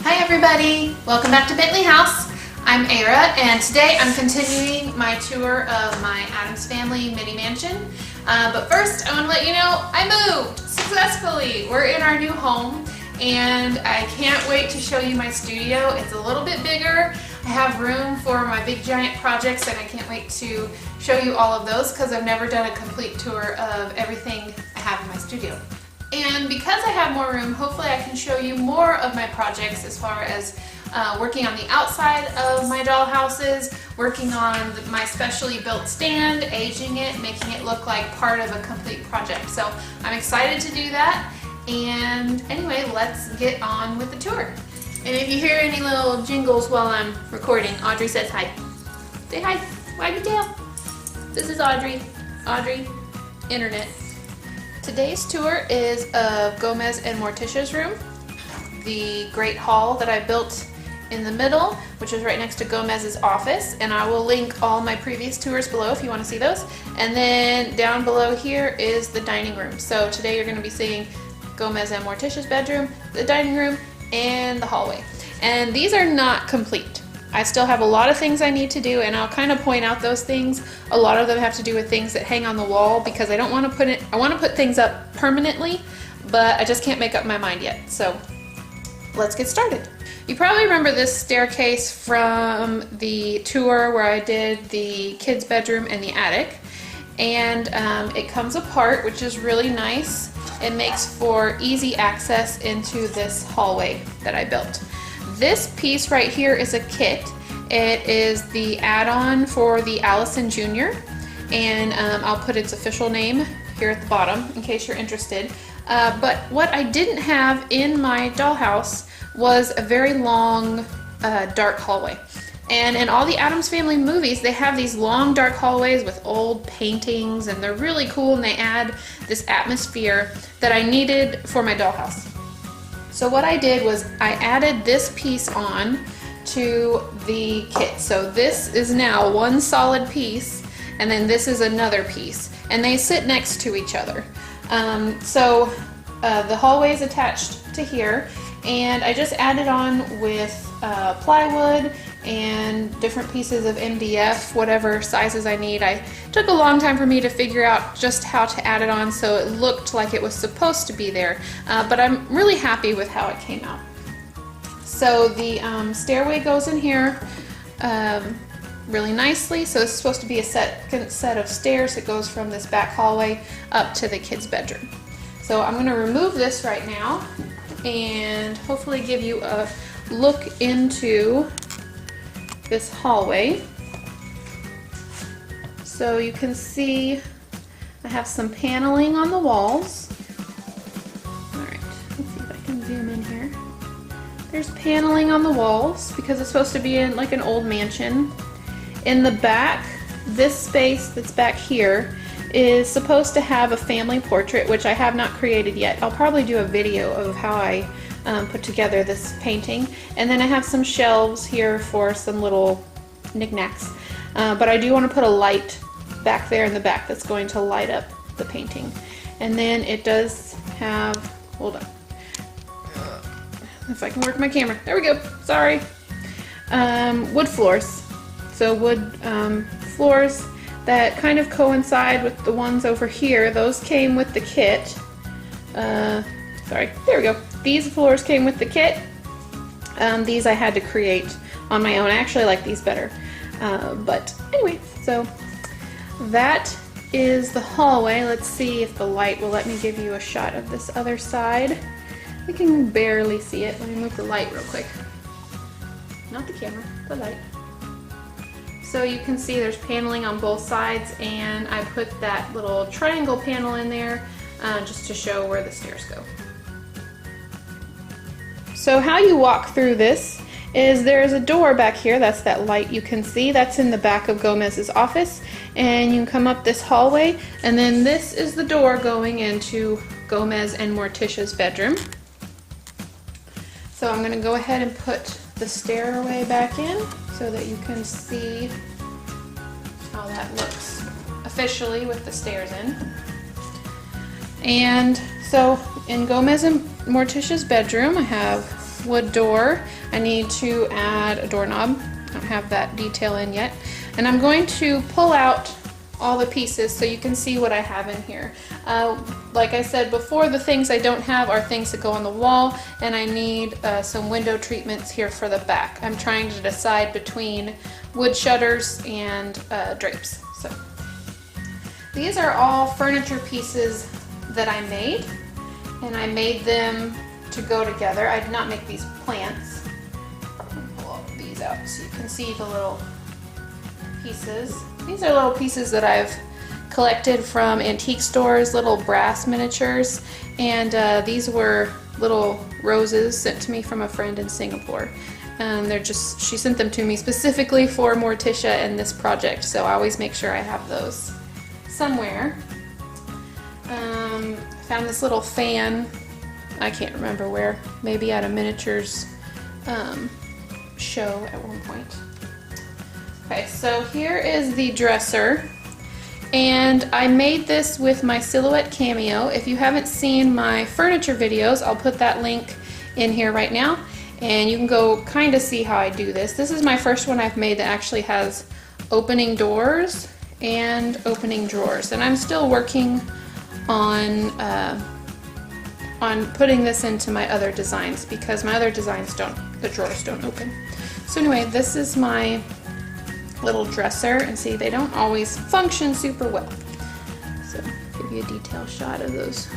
Hi everybody! Welcome back to Bentley House. I'm Era and today I'm continuing my tour of my Addams family mini mansion. But first I want to let you know I moved successfully. We're in our new home and I can't wait to show you my studio. It's a little bit bigger. I have room for my big giant projects and I can't wait to show you all of those because I've never done a complete tour of everything I have in my studio. And because I have more room, hopefully I can show you more of my projects as far as working on the outside of my doll houses, working on my specially built stand, aging it, making it look like part of a complete project. So I'm excited to do that. And anyway, let's get on with the tour. And if you hear any little jingles while I'm recording, Audrey says hi. Say hi, wag your tail. This is Audrey. Audrey, internet. Today's tour is of Gomez and Morticia's room, the great hall that I built in the middle, which is right next to Gomez's office, and I will link all my previous tours below if you want to see those. And then down below here is the dining room. So today you're going to be seeing Gomez and Morticia's bedroom, the dining room, and the hallway. And these are not complete. I still have a lot of things I need to do, and I'll kind of point out those things. A lot of them have to do with things that hang on the wall because I don't want to put it, I want to put things up permanently, but I just can't make up my mind yet. So let's get started. You probably remember this staircase from the tour where I did the kids' bedroom and the attic. And it comes apart, which is really nice. It makes for easy access into this hallway that I built. This piece right here is a kit. It is the add-on for the Allison Jr. And I'll put its official name here at the bottom in case you're interested. But what I didn't have in my dollhouse was a very long dark hallway. And in all the Addams Family movies, they have these long dark hallways with old paintings, and they're really cool, and they add this atmosphere that I needed for my dollhouse. So what I did was I added this piece on to the kit. So this is now one solid piece, and then this is another piece, and they sit next to each other. The hallway is attached to here, and I just added on with plywood and different pieces of MDF, whatever sizes I need. It took a long time for me to figure out just how to add it on so it looked like it was supposed to be there, but I'm really happy with how it came out. So the stairway goes in here really nicely. So it's supposed to be a second set of stairs that goes from this back hallway up to the kids' bedroom. So I'm going to remove this right now and hopefully give you a look into this hallway. So you can see I have some paneling on the walls. Alright, let's see if I can zoom in here. There's paneling on the walls because it's supposed to be in like an old mansion. In the back, this space that's back here is supposed to have a family portrait, which I have not created yet. I'll probably do a video of how I put together this painting. And then I have some shelves here for some little knickknacks. But I do want to put a light back there in the back that's going to light up the painting. And then it does have, hold on, if I can work my camera. There we go, sorry. Wood floors. So wood floors that kind of coincide with the ones over here. Those came with the kit. Sorry, there we go. These floors came with the kit. These I had to create on my own. I actually like these better. But anyway, so that is the hallway. Let's see if the light will let me give you a shot of this other side. We can barely see it. Let me move the light real quick. Not the camera, the light. So you can see there's paneling on both sides, and I put that little triangle panel in there just to show where the stairs go. So how you walk through this is there's a door back here. That's that light you can see. That's in the back of Gomez's office, and you can come up this hallway, and then this is the door going into Gomez and Morticia's bedroom. So I'm going to go ahead and put the stairway back in so that you can see how that looks officially with the stairs in. And so in Gomez and Morticia's bedroom, I have wood door. I need to add a doorknob. I don't have that detail in yet. And I'm going to pull out all the pieces so you can see what I have in here. Like I said before, the things I don't have are things that go on the wall, and I need some window treatments here for the back. I'm trying to decide between wood shutters and drapes. So these are all furniture pieces that I made, and I made them to go together. I did not make these plants. I'm gonna pull all of these out so you can see the little pieces. These are little pieces that I've collected from antique stores, little brass miniatures, and these were little roses sent to me from a friend in Singapore. She sent them to me specifically for Morticia and this project, so I always make sure I have those somewhere. Found this little fan, I can't remember where, maybe at a miniatures show at one point. Okay, so here is the dresser, and I made this with my Silhouette Cameo. If you haven't seen my furniture videos, I'll put that link in here right now, and you can go kind of see how I do this. This is my first one I've made that actually has opening doors and opening drawers, and I'm still working on putting this into my other designs because my other designs the drawers don't open. So anyway, this is my little dresser, and see, they don't always function super well. So give you a detailed shot of those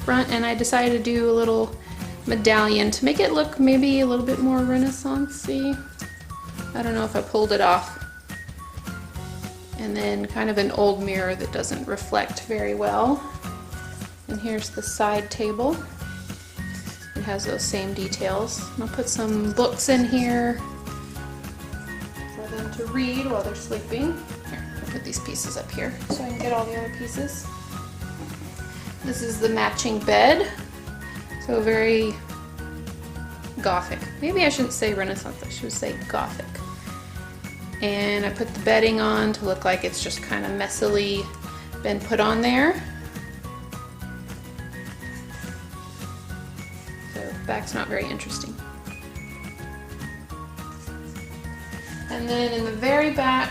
front, and I decided to do a little medallion to make it look maybe a little bit more Renaissance-y. I don't know if I pulled it off. And then kind of an old mirror that doesn't reflect very well. And here's the side table. It has those same details. I'll put some books in here for them to read while they're sleeping. Here, I'll put these pieces up here so I can get all the other pieces. This is the matching bed. So very Gothic. Maybe I shouldn't say Renaissance, I should say Gothic. And I put the bedding on to look like it's just kind of messily been put on there. So the back's not very interesting. And then in the very back,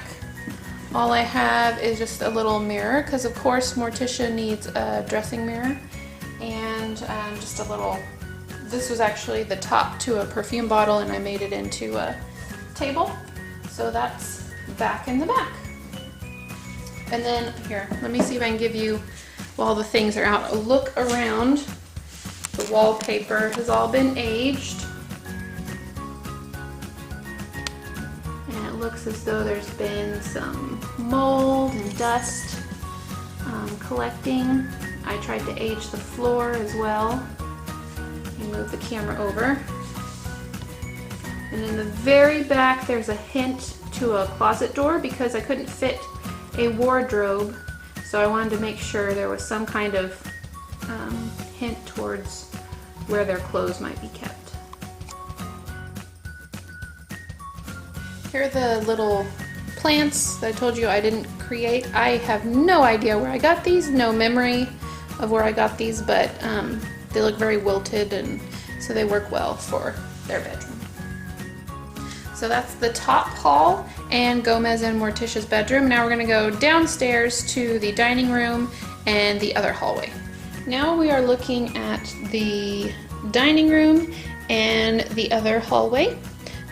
all I have is just a little mirror, because of course Morticia needs a dressing mirror, and just a little, this was actually the top to a perfume bottle and I made it into a table. So that's back in the back. And then here, let me see if I can give you, while the things are out, a look around. The wallpaper has all been aged. And it looks as though there's been some mold and dust collecting. I tried to age the floor as well. Move the camera over. And in the very back there's a hint to a closet door because I couldn't fit a wardrobe, so I wanted to make sure there was some kind of hint towards where their clothes might be kept. Here are the little plants that I told you I didn't create. I have no idea where I got these, no memory of where I got these, but they look very wilted, and so they work well for their bedroom. So that's the top hall and Gomez and Morticia's bedroom. Now we're going to go downstairs to the dining room and the other hallway. Now we are looking at the dining room and the other hallway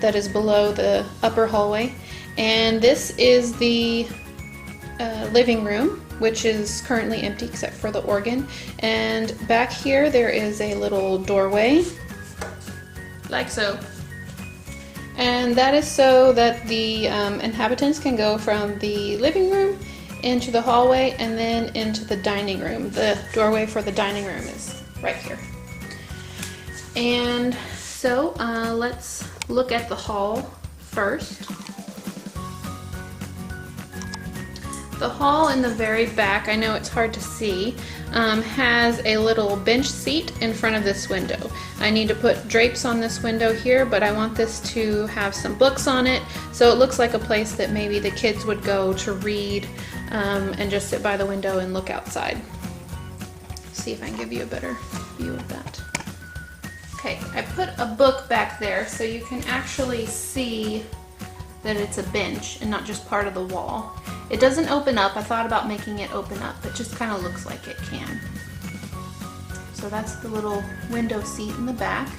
that is below the upper hallway. And this is the living room, which is currently empty except for the organ. And back here there is a little doorway, like so. And that is so that the inhabitants can go from the living room into the hallway and then into the dining room. The doorway for the dining room is right here. And so let's look at the hall first. The hall in the very back, I know it's hard to see, has a little bench seat in front of this window. I need to put drapes on this window here, but I want this to have some books on it, so it looks like a place that maybe the kids would go to read and just sit by the window and look outside. See if I can give you a better view of that. Okay, I put a book back there so you can actually see that it's a bench and not just part of the wall. It doesn't open up. I thought about making it open up. It just kind of looks like it can. So that's the little window seat in the back.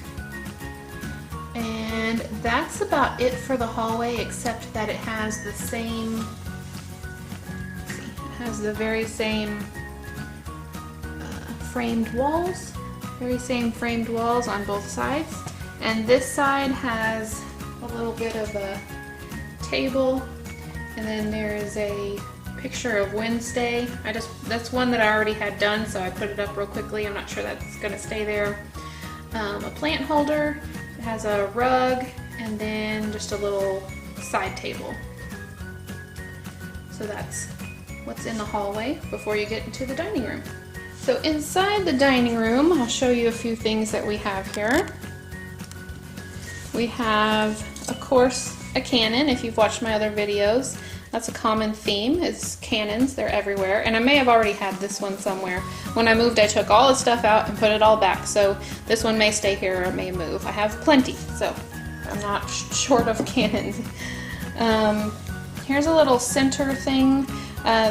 And that's about it for the hallway, except that it has the same, it has the very same framed walls. Very same framed walls on both sides. And this side has a little bit of a table, and then there is a picture of Wednesday. That's one that I already had done, so I put it up real quickly. I'm not sure that's gonna stay there. A plant holder, it has a rug, and then just a little side table. So that's what's in the hallway before you get into the dining room. So inside the dining room, I'll show you a few things that we have here. We have, of course, a cannon. If you've watched my other videos, that's a common theme, is cannons. They're everywhere. And I may have already had this one somewhere. When I moved, I took all the stuff out and put it all back. So this one may stay here or it may move. I have plenty, so I'm not short of cannons. Here's a little center thing.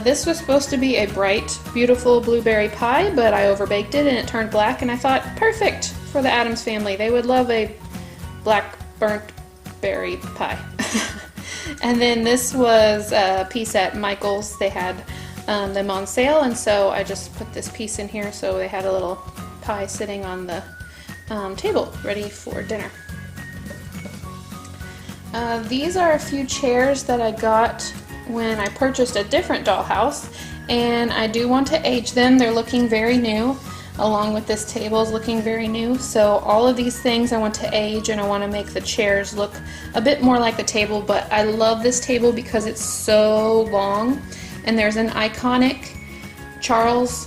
This was supposed to be a bright, beautiful blueberry pie, but I overbaked it and it turned black, and I thought, perfect for the Addams family. They would love a black burnt berry pie. And then this was a piece at Michael's. They had them on sale, and so I just put this piece in here so they had a little pie sitting on the table ready for dinner. These are a few chairs that I got when I purchased a different dollhouse, and I do want to age them. They're looking very new, along with this table is looking very new. So all of these things I want to age, and I want to make the chairs look a bit more like the table. But I love this table because it's so long, and there's an iconic Charles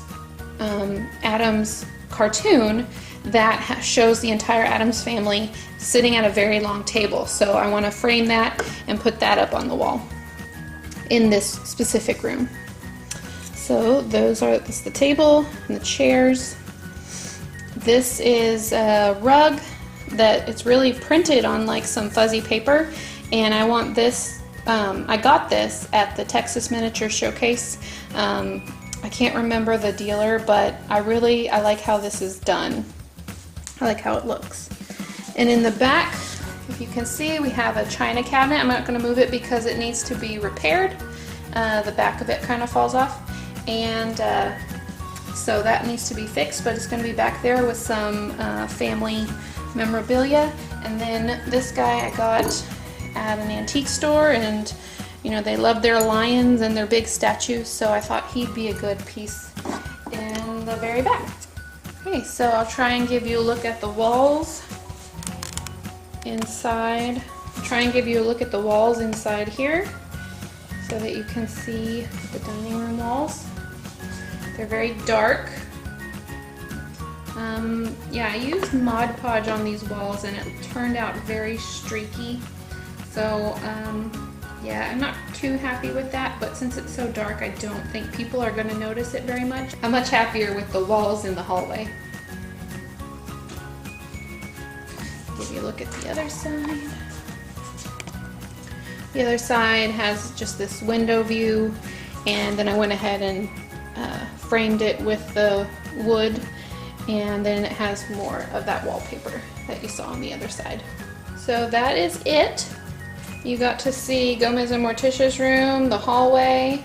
Addams cartoon that shows the entire Addams family sitting at a very long table. So I want to frame that and put that up on the wall in this specific room. So this is the table and the chairs. This is a rug that it's really printed on like some fuzzy paper, and I want this, I got this at the Texas Miniature Showcase. I can't remember the dealer, but I like how this is done. I like how it looks. And in the back, if you can see, we have a china cabinet. I'm not going to move it because it needs to be repaired. The back of it kind of falls off, and so that needs to be fixed, but it's going to be back there with some family memorabilia. And then this guy I got at an antique store, and you know, they love their lions and their big statues, so I thought he'd be a good piece in the very back. Okay, so I'll try and give you a look at the walls inside. Try and give you a look at the walls inside here so that you can see the dining room walls. They're very dark. Yeah, I used Mod Podge on these walls and it turned out very streaky. So yeah, I'm not too happy with that, but since it's so dark, I don't think people are going to notice it very much. I'm much happier with the walls in the hallway. Give you a look at the other side. The other side has just this window view, and then I went ahead and framed it with the wood, and then it has more of that wallpaper that you saw on the other side. So that is it. You got to see Gomez and Morticia's room, the hallway.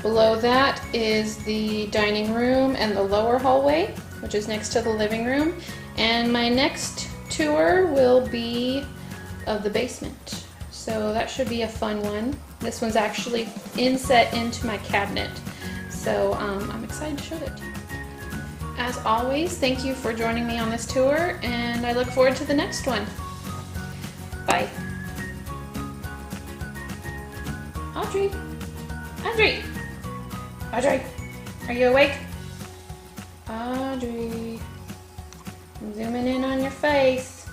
Below that is the dining room and the lower hallway, which is next to the living room. And my next tour will be of the basement. So that should be a fun one. This one's actually inset into my cabinet. So I'm excited to show it to you. As always, thank you for joining me on this tour, and I look forward to the next one. Bye. Audrey! Audrey! Audrey! Are you awake? Audrey! I'm zooming in on your face.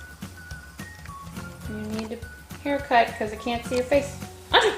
You need a haircut because I can't see your face. Audrey!